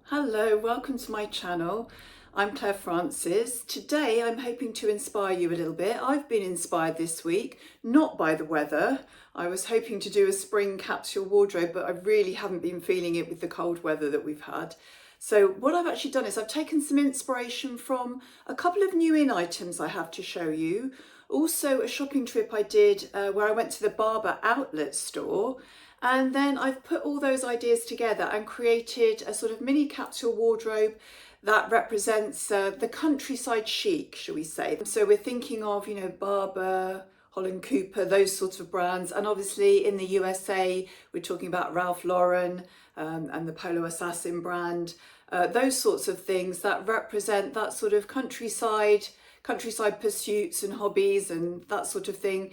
Hello, welcome to my channel. I'm Claire Francis. Today I'm hoping to inspire you a little bit. I've been inspired this week, not by the weather. I was hoping to do a spring capsule wardrobe, but I really haven't been feeling it with the cold weather that we've had. So what I've actually done is I've taken some inspiration from a couple of new in items I have to show you. Also a shopping trip I did where I went to the Barbour Outlet Store. And then I've put all those ideas together and created a sort of mini capsule wardrobe that represents the countryside chic, shall we say. So we're thinking of, Barbour, Holland Cooper, those sorts of brands. And obviously in the USA, we're talking about Ralph Lauren and the Polo Assassin brand. Those sorts of things that represent that sort of countryside pursuits and hobbies and that sort of thing.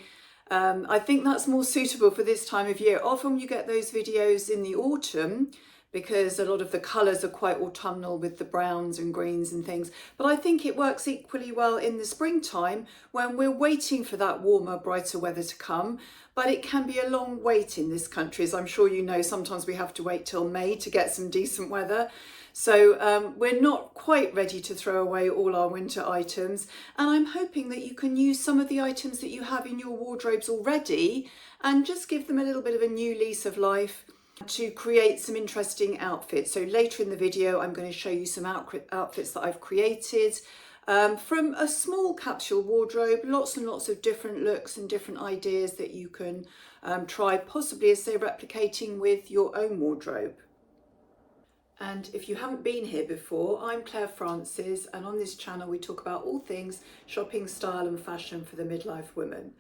I think that's more suitable for this time of year. Often you get those videos in the autumn because a lot of the colours are quite autumnal with the browns and greens and things. But I think it works equally well in the springtime when we're waiting for that warmer, brighter weather to come. But it can be a long wait in this country. As I'm sure you know, sometimes we have to wait till May to get some decent weather. So we're not quite ready to throw away all our winter items, and I'm hoping that you can use some of the items that you have in your wardrobes already and just give them a little bit of a new lease of life to create some interesting outfits. So later in the video I'm going to show you some outfits that I've created from a small capsule wardrobe, lots and lots of different looks and different ideas that you can try, possibly as say replicating with your own wardrobe. And if you haven't been here before, I'm Claire Francis, and on this channel we talk about all things shopping, style and fashion for the midlife woman.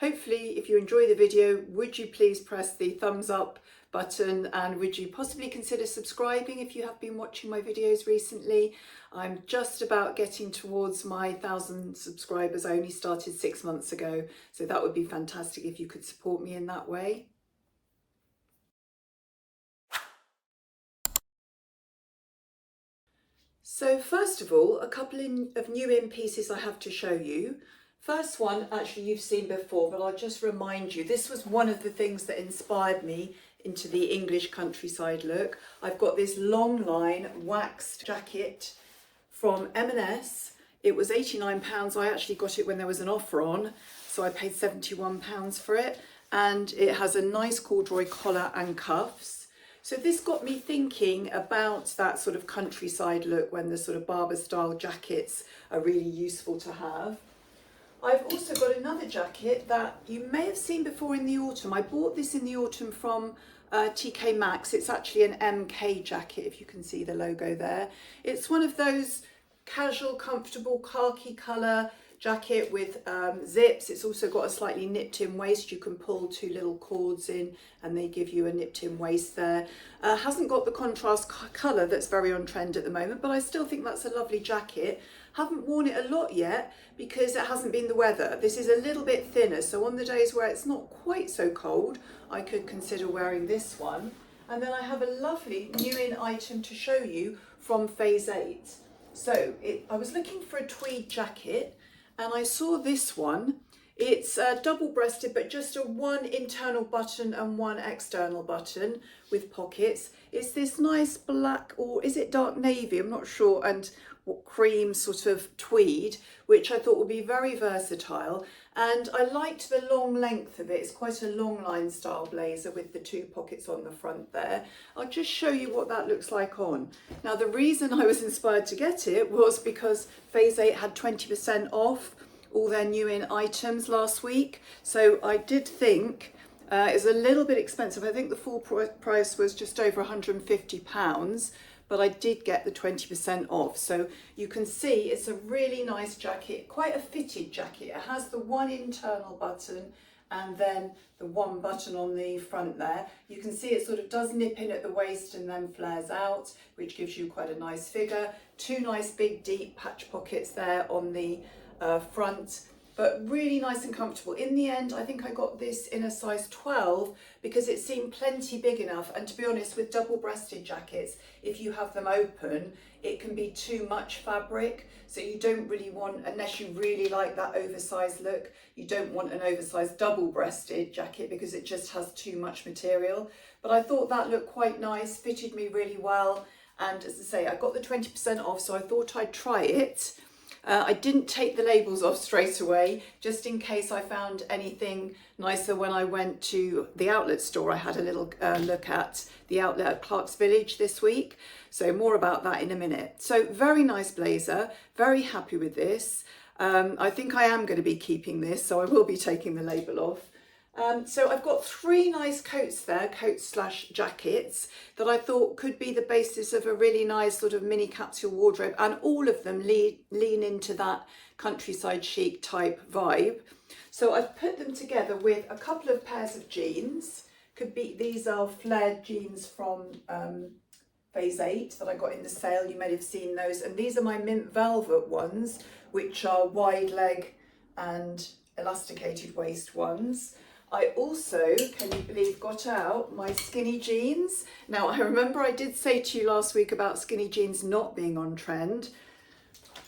Hopefully, if you enjoy the video, would you please press the thumbs up button, and would you possibly consider subscribing if you have been watching my videos recently? I'm just about getting towards my 1,000 subscribers. I only started 6 months ago, so that would be fantastic if you could support me in that way. So first of all, a couple of new in pieces I have to show you. First one, actually you've seen before, but I'll just remind you, this was one of the things that inspired me into the English countryside look. I've got this Longline waxed jacket from M&S. It was £89. I actually got it when there was an offer on, so I paid £71 for it. And it has a nice corduroy collar and cuffs. So this got me thinking about that sort of countryside look when the sort of Barbour style jackets are really useful to have. I've also got another jacket that you may have seen before in the autumn. I bought this in the autumn from TKMaxx. It's actually an MK jacket, if you can see the logo there. It's one of those casual, comfortable khaki colour jacket with zips. It's also got a slightly nipped in waist. You can pull two little cords in and they give you a nipped in waist there. Hasn't got the contrast colour that's very on trend at the moment, but I still think that's a lovely jacket. Haven't worn it a lot yet because it hasn't been the weather. This is a little bit thinner, so on the days where it's not quite so cold, I could consider wearing this one. And then I have a lovely new in item to show you from Phase 8. So I was looking for a tweed jacket, and I saw this one. It's double-breasted, but just a one internal button and one external button with pockets. It's this nice black, or is it dark navy? I'm not sure, and cream sort of tweed, which I thought would be very versatile. And I liked the long length of it. It's quite a Longline style blazer with the two pockets on the front there. I'll just show you what that looks like on. Now, the reason I was inspired to get it was because Phase 8 had 20% off all their new in items last week. So I did think it's a little bit expensive. I think the full price was just over £150, but I did get the 20% off. So you can see it's a really nice jacket, quite a fitted jacket. It has the one internal button and then the one button on the front there. You can see it sort of does nip in at the waist and then flares out, which gives you quite a nice figure. Two nice big deep patch pockets there on the front, but really nice and comfortable. In the end, I think I got this in a size 12 because it seemed plenty big enough. And to be honest, with double-breasted jackets, if you have them open, it can be too much fabric. So you don't really want, unless you really like that oversized look, you don't want an oversized double-breasted jacket because it just has too much material. But I thought that looked quite nice, fitted me really well. And as I say, I got the 20% off, so I thought I'd try it. I didn't take the labels off straight away, just in case I found anything nicer when I went to the outlet store. I had a little look at the outlet at Clark's Village this week, so more about that in a minute. So very nice blazer, very happy with this. I think I am going to be keeping this, so I will be taking the label off. So I've got 3 nice coats there, coats/jackets, that I thought could be the basis of a really nice sort of mini capsule wardrobe, and all of them lean into that countryside chic type vibe. So I've put them together with a couple of pairs of jeans. These are flared jeans from Phase 8 that I got in the sale. You may have seen those, and these are my mint velvet ones, which are wide leg and elasticated waist ones. I also, can you believe, got out my skinny jeans. Now, I remember I did say to you last week about skinny jeans not being on trend.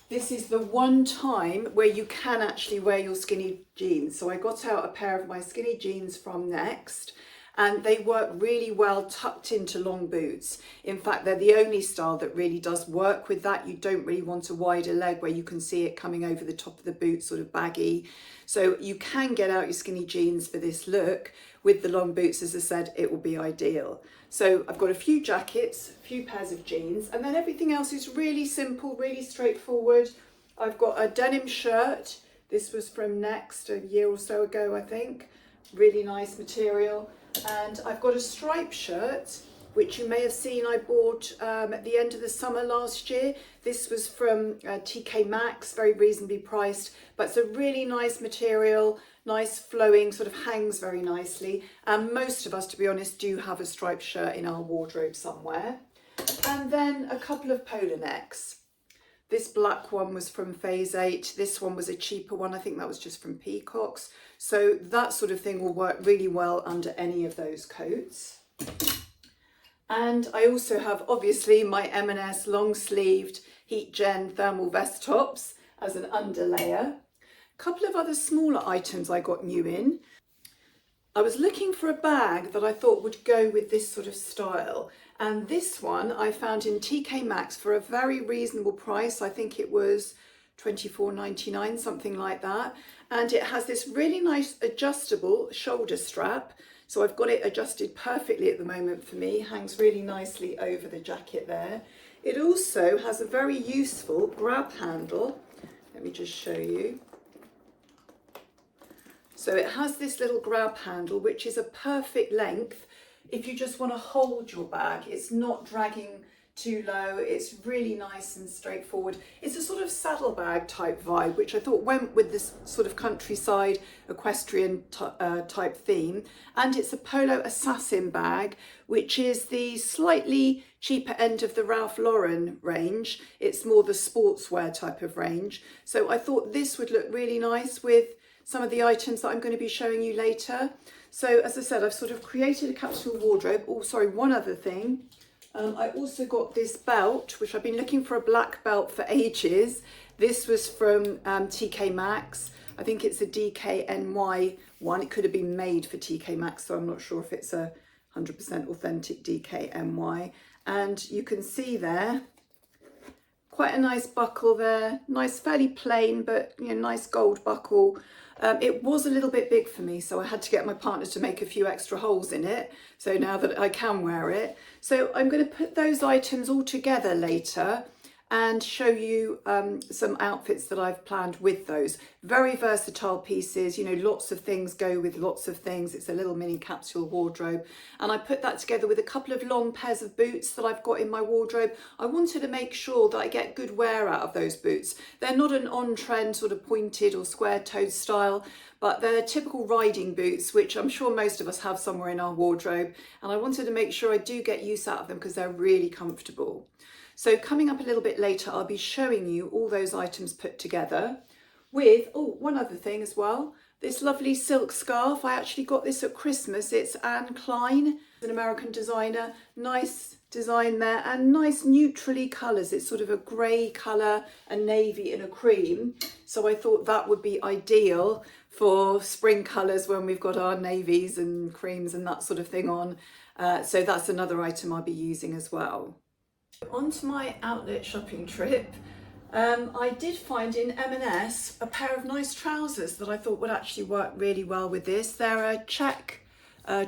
This is the one time where you can actually wear your skinny jeans. So I got out a pair of my skinny jeans from Next, and they work really well tucked into long boots. In fact, they're the only style that really does work with that. You don't really want a wider leg where you can see it coming over the top of the boot, sort of baggy. So you can get out your skinny jeans for this look. With the long boots, as I said, it will be ideal. So I've got a few jackets, a few pairs of jeans, and then everything else is really simple, really straightforward. I've got a denim shirt. This was from Next a year or so ago, I think. Really nice material. And I've got a striped shirt, which you may have seen I bought at the end of the summer last year. This was from TKMaxx, very reasonably priced, but it's a really nice material, nice flowing, sort of hangs very nicely. And most of us, to be honest, do have a striped shirt in our wardrobe somewhere. And then a couple of polo necks. This black one was from Phase 8. This one was a cheaper one. I think that was just from Peacock's. So that sort of thing will work really well under any of those coats. And I also have, obviously, my M&S long-sleeved heat gen thermal vest tops as an underlayer. A couple of other smaller items I got new in. I was looking for a bag that I thought would go with this sort of style. And this one I found in TKMaxx for a very reasonable price. I think it was $24.99, something like that. And it has this really nice adjustable shoulder strap. So I've got it adjusted perfectly at the moment for me. Hangs really nicely over the jacket there. It also has a very useful grab handle. Let me just show you. So it has this little grab handle, which is a perfect length if you just want to hold your bag. It's not dragging too low. It's really nice and straightforward. It's a sort of saddlebag type vibe, which I thought went with this sort of countryside equestrian type theme. And it's a Polo Assassin bag, which is the slightly cheaper end of the Ralph Lauren range. It's more the sportswear type of range. So I thought this would look really nice with some of the items that I'm going to be showing you later. So as I said, I've sort of created a capsule wardrobe. Oh, sorry, one other thing. I also got this belt, which I've been looking for a black belt for ages. This was from TKMaxx. I think it's a DKNY one. It could have been made for TKMaxx, so I'm not sure if it's a 100% authentic DKNY. And you can see there, quite a nice buckle there. Nice, fairly plain, but nice gold buckle. It was a little bit big for me, so I had to get my partner to make a few extra holes in it. So now that I can wear it. So I'm going to put those items all together later and show you some outfits that I've planned with those. Very versatile pieces, lots of things go with lots of things. It's a little mini capsule wardrobe. And I put that together with a couple of long pairs of boots that I've got in my wardrobe. I wanted to make sure that I get good wear out of those boots. They're not an on-trend sort of pointed or square-toed style, but they're typical riding boots, which I'm sure most of us have somewhere in our wardrobe. And I wanted to make sure I do get use out of them because they're really comfortable. So coming up a little bit later, I'll be showing you all those items put together with, oh, one other thing as well, this lovely silk scarf. I actually got this at Christmas. It's Anne Klein, an American designer. Nice design there and nice neutrally colours. It's sort of a grey colour, a navy and a cream. So I thought that would be ideal for spring colours when we've got our navies and creams and that sort of thing on. So that's another item I'll be using as well. Onto my outlet shopping trip. I did find in M&S a pair of nice trousers that I thought would actually work really well with this. They're a check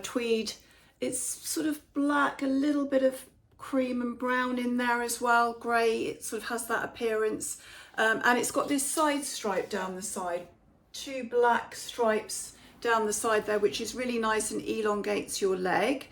tweed. It's sort of black, a little bit of cream and brown in there as well, grey. It sort of has that appearance. And it's got this side stripe down the side, 2 black stripes down the side there, which is really nice and elongates your leg.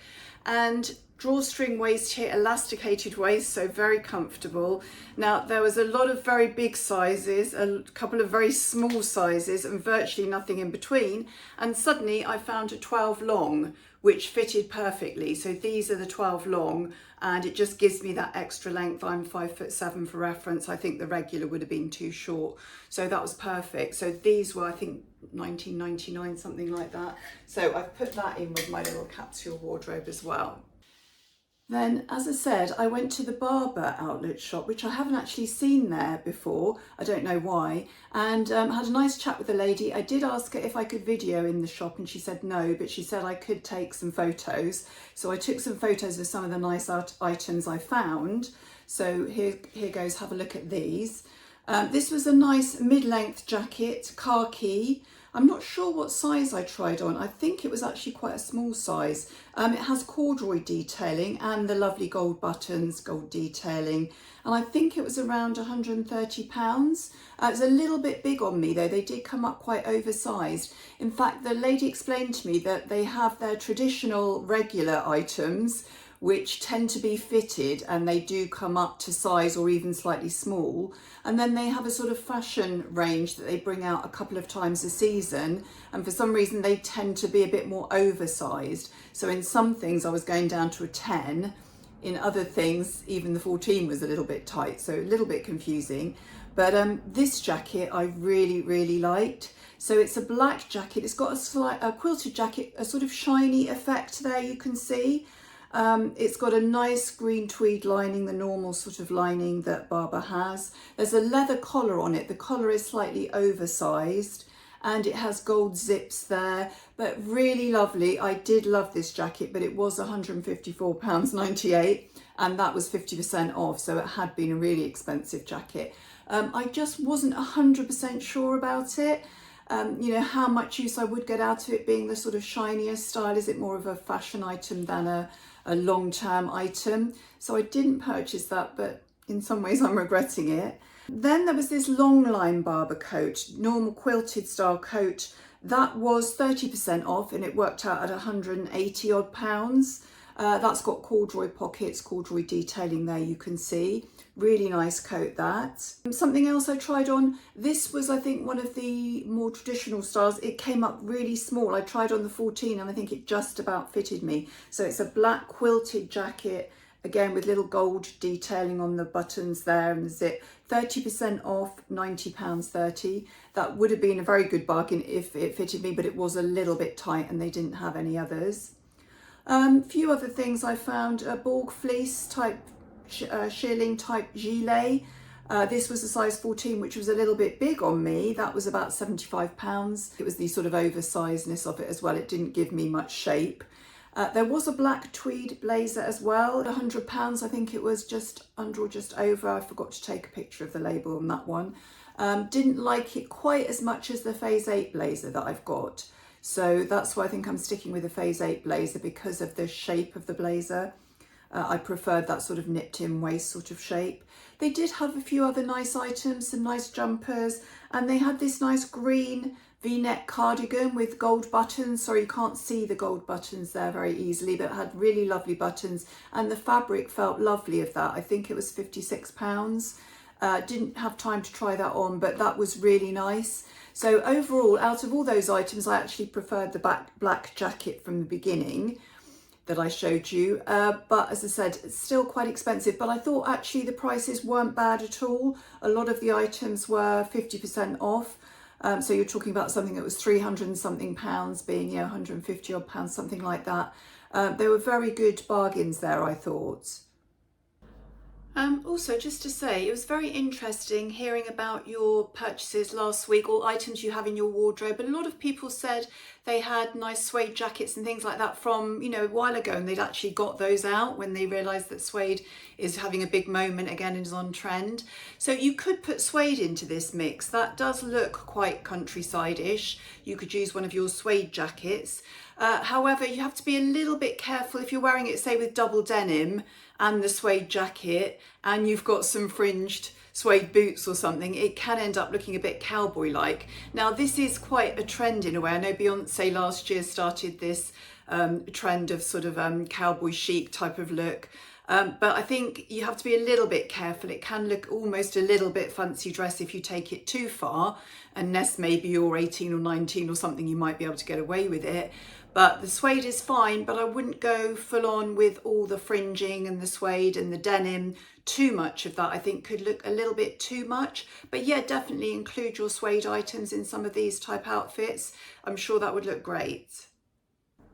And drawstring waist here, elasticated waist, so very comfortable. Now there was a lot of very big sizes, a couple of very small sizes, and virtually nothing in between. And suddenly I found a 12 long, which fitted perfectly. So these are the 12 long, and it just gives me that extra length. I'm 5'7" for reference. I think the regular would have been too short, so that was perfect. So these were, I think, $19.99, something like that. So I've put that in with my little capsule wardrobe as well. Then, as I said, I went to the Barbour Outlet shop, which I haven't actually seen there before. I don't know why. And had a nice chat with the lady. I did ask her if I could video in the shop, and she said no, but she said I could take some photos. So I took some photos of some of the nice items I found. So here goes, have a look at these. This was a nice mid-length jacket, khaki. I'm not sure what size I tried on. I think it was actually quite a small size. It has corduroy detailing and the lovely gold buttons, gold detailing. And I think it was around £130. It was a little bit big on me though. They did come up quite oversized. In fact, the lady explained to me that they have their traditional regular items, which tend to be fitted, and they do come up to size or even slightly small. And then they have a sort of fashion range that they bring out a couple of times a season, and for some reason they tend to be a bit more oversized. So in some things I was going down to a 10, in other things even the 14 was a little bit tight, so a little bit confusing. But this jacket I really liked. So it's a black jacket. It's got a quilted jacket, a sort of shiny effect there, you can see. It's got a nice green tweed lining, the normal sort of lining that Barbour has. There's a leather collar on it. The collar is slightly oversized and it has gold zips there, but really lovely. I did love this jacket, but it was £154.98 and that was 50% off, so it had been a really expensive jacket. I just wasn't 100% sure about it. You know, how much use I would get out of it being the sort of shinier style. Is it more of a fashion item than a long-term item? So I didn't purchase that, but in some ways I'm regretting it. Then there was this Longline Barbour coat, normal quilted style coat. That was 30% off and it worked out at 180 odd pounds. That's got corduroy pockets, corduroy detailing there, you can see. Really nice coat, that. Something else I tried on, this was I think one of the more traditional styles. It came up really small. I tried on the 14 and I think it just about fitted me. So it's a black quilted jacket, again with little gold detailing on the buttons there and the zip. 30% off, £90.30. That would have been a very good bargain if it fitted me, but it was a little bit tight and they didn't have any others. Few other things I found, a Borg fleece type, shearling type gilet. This was a size 14, which was a little bit big on me. That was about £75. It was the sort of oversizedness of it as well. It didn't give me much shape. There was a black tweed blazer as well, £100. I think it was just under or just over. I forgot to take a picture of the label on that one. Didn't like it quite as much as the Phase 8 blazer that I've got. So that's why I think I'm sticking with the Phase 8 blazer, because of the shape of the blazer. I preferred that sort of nipped in waist sort of shape. They did have a few other nice items, some nice jumpers, and they had this nice green V-neck cardigan with gold buttons. Sorry, you can't see the gold buttons there very easily, but it had really lovely buttons and the fabric felt lovely of that. I think it was £56. Didn't have time to try that on, but that was really nice. So overall, out of all those items, I actually preferred the black jacket from the beginning that I showed you. But as I said, it's still quite expensive, but I thought actually the prices weren't bad at all. A lot of the items were 50% off. So you're talking about something that was 300 and something pounds being, 150 odd pounds, something like that. They were very good bargains there, I thought. Also, just to say, it was very interesting hearing about your purchases last week, or items you have in your wardrobe. A lot of people said they had nice suede jackets and things like that from, a while ago, and they'd actually got those out when they realised that suede is having a big moment again and is on trend. So you could put suede into this mix. That does look quite countryside-ish. You could use one of your suede jackets. However, you have to be a little bit careful if you're wearing it, say, with double denim and the suede jacket, and you've got some fringed suede boots or something, it can end up looking a bit cowboy-like. Now, this is quite a trend in a way. I know Beyonce last year started this trend of sort of cowboy chic type of look. But I think you have to be a little bit careful. It can look almost a little bit fancy dress if you take it too far, unless maybe you're 18 or 19 or something, you might be able to get away with it. But the suede is fine, but I wouldn't go full on with all the fringing and the suede and the denim. Too much of that I think could look a little bit too much. But yeah, definitely include your suede items in some of these type outfits. I'm sure that would look great.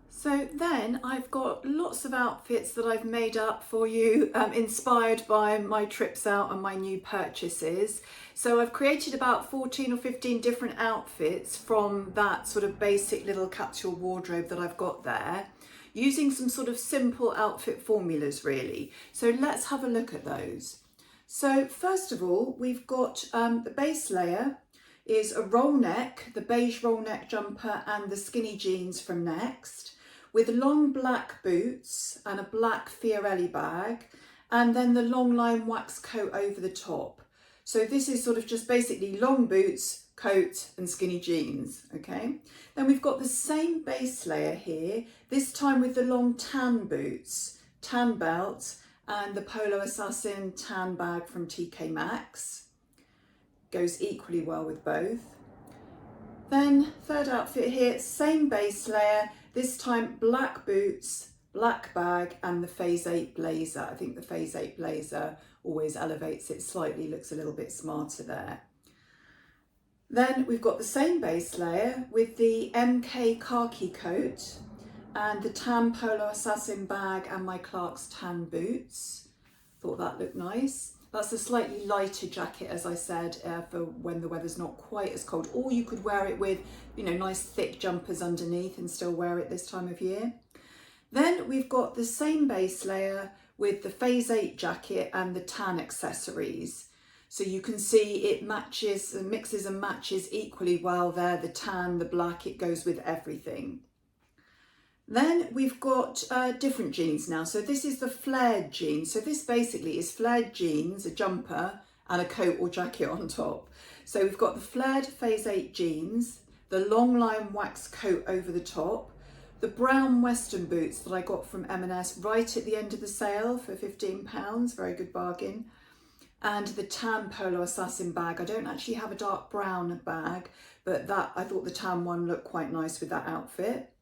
So then I've got lots of outfits that I've made up for you, inspired by my trips out and my new purchases. So I've created about 14 or 15 different outfits from that sort of basic little capsule wardrobe that I've got there, using some sort of simple outfit formulas really. So let's have a look at those. So first of all, we've got the base layer is a roll neck, the beige roll neck jumper and the skinny jeans from Next, with long black boots and a black Fiorelli bag, and then the Longline wax coat over the top. So this is sort of just basically long boots, coat and skinny jeans, okay? Then we've got the same base layer here, this time with the long tan boots, tan belt and the Polo Assassin tan bag from TKMaxx. Goes equally well with both. Then third outfit here, same base layer, this time black boots, black bag and the Phase 8 blazer. I think the Phase 8 blazer always elevates it slightly, looks a little bit smarter there. Then we've got the same base layer with the MK khaki coat and the tan Polo Assassin bag and my Clark's tan boots. Thought that looked nice. That's a slightly lighter jacket, as I said, for when the weather's not quite as cold, or you could wear it with, nice thick jumpers underneath and still wear it this time of year. Then we've got the same base layer with the Phase 8 jacket and the tan accessories. So you can see it matches and mixes and matches equally well there, the tan, the black, it goes with everything. Then we've got different jeans now. So this is the flared jeans. So this basically is flared jeans, a jumper and a coat or jacket on top. So we've got the flared Phase 8 jeans, the Longline wax coat over the top, the brown Western boots that I got from M&S right at the end of the sale for £15, very good bargain, and the tan Polo Assassin bag. I don't actually have a dark brown bag, but I thought the tan one looked quite nice with that outfit.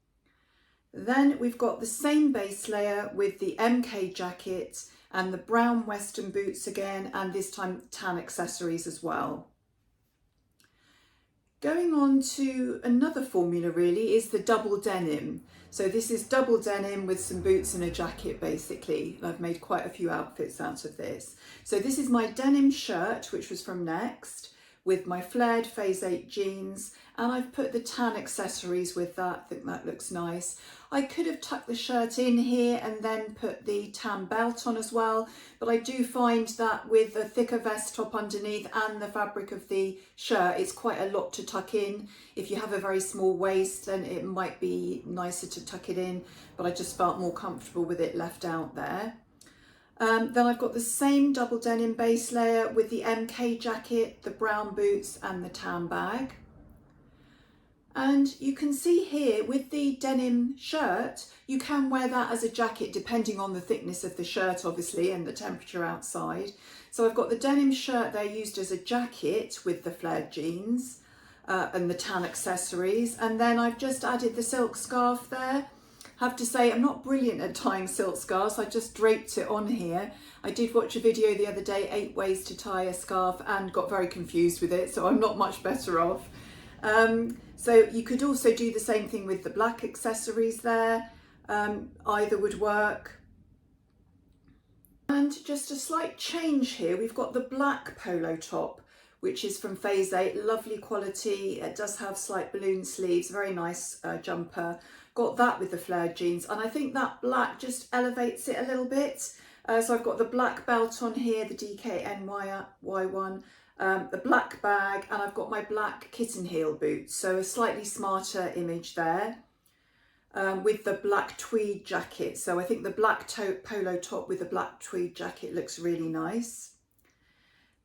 Then we've got the same base layer with the MK jacket and the brown Western boots again, and this time tan accessories as well. Going on to another formula really is the double denim. So this is double denim with some boots and a jacket basically. I've made quite a few outfits out of this. So this is my denim shirt, which was from Next, with my flared Phase 8 jeans, and I've put the tan accessories with that. I think that looks nice. I could have tucked the shirt in here and then put the tan belt on as well, but I do find that with a thicker vest top underneath and the fabric of the shirt, it's quite a lot to tuck in. If you have a very small waist, then it might be nicer to tuck it in, but I just felt more comfortable with it left out there. Then I've got the same double denim base layer with the MK jacket, the brown boots and the tan bag. And you can see here with the denim shirt, you can wear that as a jacket depending on the thickness of the shirt obviously and the temperature outside. So I've got the denim shirt there used as a jacket with the flared jeans and the tan accessories, and then I've just added the silk scarf there. Have to say I'm not brilliant at tying silk scarves. I just draped it on here. I did watch a video the other day, 8 ways to tie a scarf, and got very confused with it, so I'm not much better off. So you could also do the same thing with the black accessories there. Either would work. And just a slight change here, we've got the black polo top, which is from Phase 8, lovely quality. It does have slight balloon sleeves, very nice jumper. Got that with the flared jeans, and I think that black just elevates it a little bit. So I've got the black belt on here, the TKMaxx one, the black bag, and I've got my black kitten heel boots. So a slightly smarter image there. With the black tweed jacket. So I think the black polo top with the black tweed jacket looks really nice.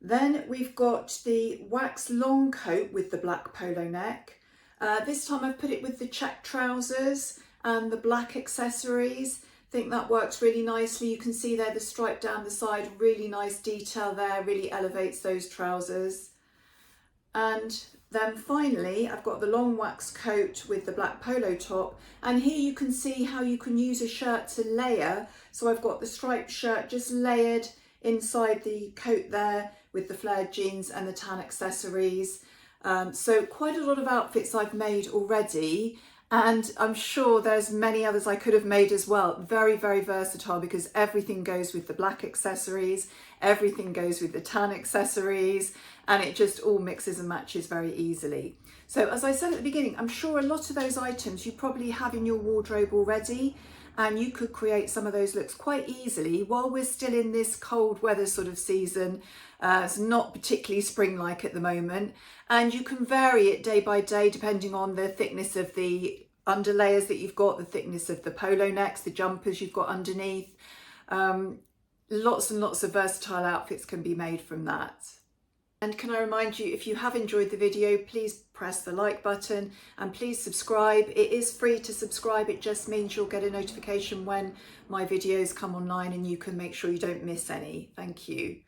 Then we've got the wax long coat with the black polo neck. This time I've put it with the check trousers and the black accessories. I think that works really nicely. You can see there the stripe down the side, really nice detail there, really elevates those trousers. And then finally, I've got the long wax coat with the black polo top. And here you can see how you can use a shirt to layer. So I've got the striped shirt just layered inside the coat there with the flared jeans and the tan accessories. So quite a lot of outfits I've made already. And I'm sure there's many others I could have made as well. Very, very versatile because everything goes with the black accessories, everything goes with the tan accessories, and it just all mixes and matches very easily. So as I said at the beginning, I'm sure a lot of those items you probably have in your wardrobe already, and you could create some of those looks quite easily while we're still in this cold weather sort of season. It's not particularly spring-like at the moment, and you can vary it day by day depending on the thickness of the underlayers that you've got, the thickness of the polo necks, the jumpers you've got underneath. Lots and lots of versatile outfits can be made from that. And can I remind you, if you have enjoyed the video, please press the like button and please subscribe. It is free to subscribe. It just means you'll get a notification when my videos come online and you can make sure you don't miss any. Thank you.